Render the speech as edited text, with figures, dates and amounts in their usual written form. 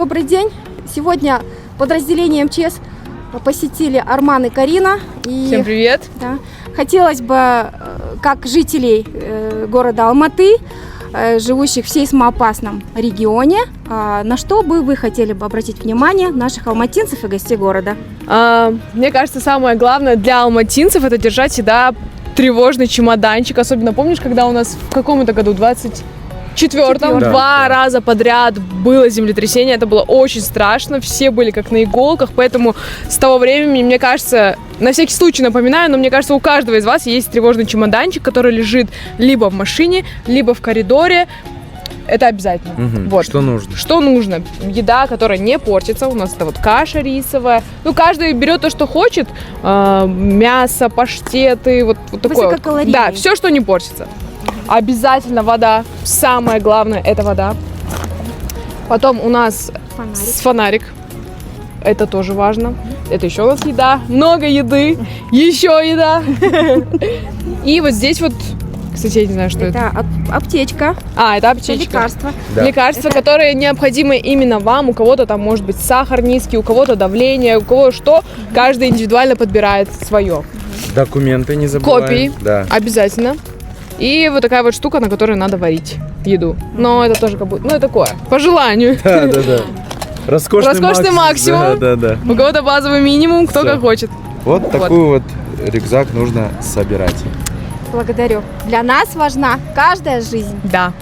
Добрый день. Сегодня подразделение МЧС посетили Арман и Карина. И, Всем привет. Да, хотелось бы, как жителей города Алматы, живущих в сейсмоопасном регионе, на что бы вы хотели бы обратить внимание наших алматинцев и гостей города? Мне кажется, самое главное для алматинцев — это держать всегда тревожный чемоданчик. Особенно помнишь, когда у нас в каком-то году, 24-м, Да. два раза подряд было землетрясение. Это было очень страшно. Все были как на иголках. Поэтому с того времени, мне кажется, на всякий случай напоминаю, но мне кажется, у каждого из вас есть тревожный чемоданчик, который лежит либо в машине, либо в коридоре. Это обязательно. Вот. Что нужно? Что нужно? Еда, которая не портится. У нас это вот каша рисовая. Ну, каждый берет то, что хочет. Мясо, паштеты, вот такое. Высококалорийные. Да, все, что не портится. Обязательно вода. Самое главное — это вода. Потом у нас фонарик. Это тоже важно. Это еще у нас еда. Много еды. Еще еда. И вот здесь вот, кстати, я не знаю, что это. Это аптечка, Это это аптечка. лекарства. Да. Лекарства, Это- которые необходимы именно вам. У кого-то там может быть сахар низкий, у кого-то давление, у кого что. Каждый индивидуально подбирает свое. Документы не забываем. Копии. Да. Обязательно. И вот такая вот штука, на которой надо варить еду. Но это тоже как будто, это такое, по желанию. Да. Роскошный максимум. Да. У кого-то базовый минимум, кто Всё. как хочет. Вот такой вот рюкзак нужно собирать. Благодарю. Для нас важна каждая жизнь. Да.